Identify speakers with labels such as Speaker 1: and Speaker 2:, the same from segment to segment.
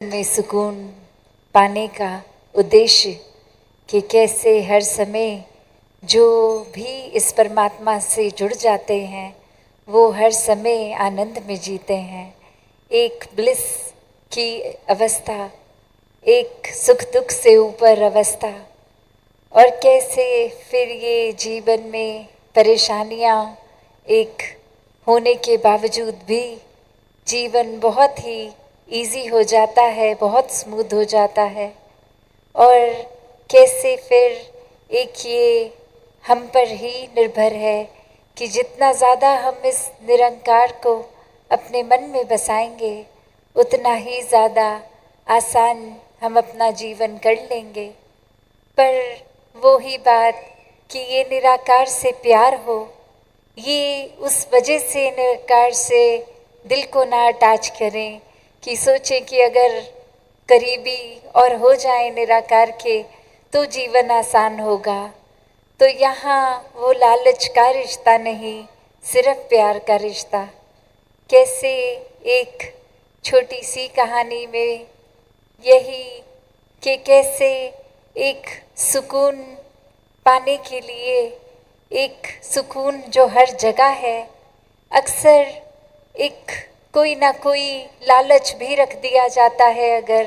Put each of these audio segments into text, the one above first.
Speaker 1: में सुकून पाने का उद्देश्य कि कैसे हर समय जो भी इस परमात्मा से जुड़ जाते हैं वो हर समय आनंद में जीते हैं, एक ब्लिस की अवस्था, एक सुख दुख से ऊपर अवस्था। और कैसे फिर ये जीवन में परेशानियाँ एक होने के बावजूद भी जीवन बहुत ही इजी हो जाता है, बहुत स्मूथ हो जाता है। और कैसे फिर एक ये हम पर ही निर्भर है कि जितना ज़्यादा हम इस निरंकार को अपने मन में बसाएंगे उतना ही ज़्यादा आसान हम अपना जीवन कर लेंगे। पर वो ही बात कि ये निराकार से प्यार हो, ये उस वजह से निराकार से दिल को ना अटैच करें कि सोचें कि अगर करीबी और हो जाए निराकार के तो जीवन आसान होगा। तो यहाँ वो लालच का रिश्ता नहीं, सिर्फ प्यार का रिश्ता। कैसे एक छोटी सी कहानी में यही कि कैसे एक सुकून पाने के लिए, एक सुकून जो हर जगह है, अक्सर एक कोई ना कोई लालच भी रख दिया जाता है अगर,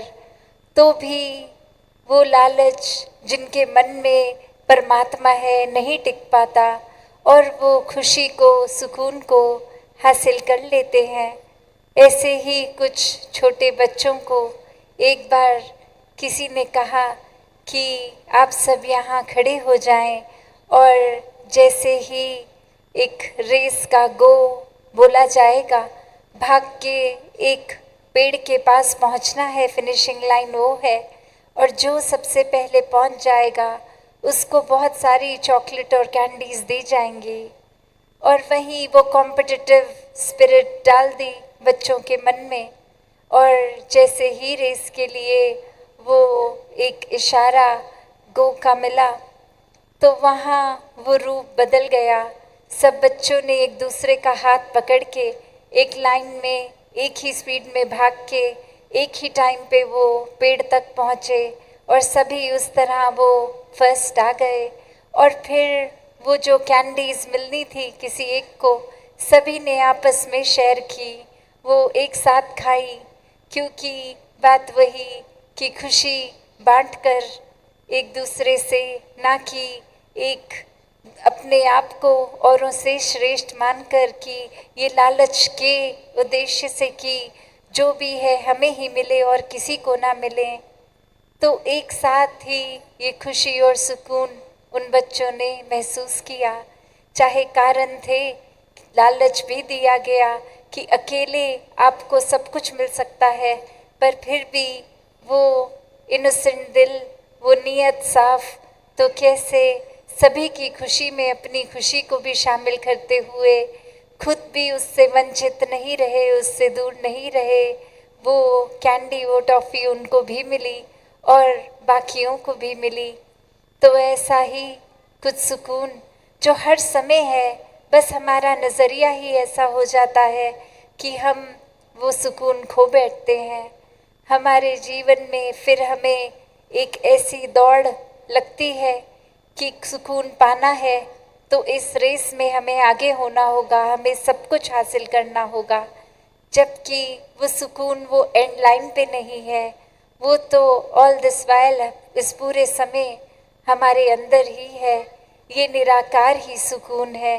Speaker 1: तो भी वो लालच जिनके मन में परमात्मा है नहीं टिक पाता और वो खुशी को, सुकून को हासिल कर लेते हैं। ऐसे ही कुछ छोटे बच्चों को एक बार किसी ने कहा कि आप सब यहाँ खड़े हो जाएं, और जैसे ही एक रेस का गो बोला जाएगा, भाग के एक पेड़ के पास पहुंचना है, फिनिशिंग लाइन वो है, और जो सबसे पहले पहुंच जाएगा उसको बहुत सारी चॉकलेट और कैंडीज दी जाएंगी। और वहीं वो कॉम्पिटिटिव स्पिरिट डाल दी बच्चों के मन में, और जैसे ही रेस के लिए वो एक इशारा गो का मिला तो वहाँ वो रूप बदल गया। सब बच्चों ने एक दूसरे का हाथ पकड़ के एक लाइन में एक ही स्पीड में भाग के एक ही टाइम पे वो पेड़ तक पहुँचे, और सभी उस तरह वो फर्स्ट आ गए। और फिर वो जो कैंडीज मिलनी थी किसी एक को, सभी ने आपस में शेयर की, वो एक साथ खाई, क्योंकि बात वही कि खुशी बांटकर एक दूसरे से, ना कि एक अपने आप को औरों से श्रेष्ठ मानकर कि ये लालच के उद्देश्य से कि जो भी है हमें ही मिले और किसी को ना मिले। तो एक साथ ही ये खुशी और सुकून उन बच्चों ने महसूस किया। चाहे कारण थे, लालच भी दिया गया कि अकेले आपको सब कुछ मिल सकता है, पर फिर भी वो इनोसेंट दिल, वो नीयत साफ, तो कैसे सभी की खुशी में अपनी खुशी को भी शामिल करते हुए खुद भी उससे वंचित नहीं रहे, उससे दूर नहीं रहे। वो कैंडी, वो टॉफ़ी उनको भी मिली और बाकियों को भी मिली। तो ऐसा ही कुछ सुकून जो हर समय है, बस हमारा नज़रिया ही ऐसा हो जाता है कि हम वो सुकून खो बैठते हैं। हमारे जीवन में फिर हमें एक ऐसी दौड़ लगती है कि सुकून पाना है तो इस रेस में हमें आगे होना होगा, हमें सब कुछ हासिल करना होगा, जबकि वो सुकून वो एंड लाइन पे नहीं है, वो तो ऑल दिस वाइल, इस पूरे समय हमारे अंदर ही है। ये निराकार ही सुकून है,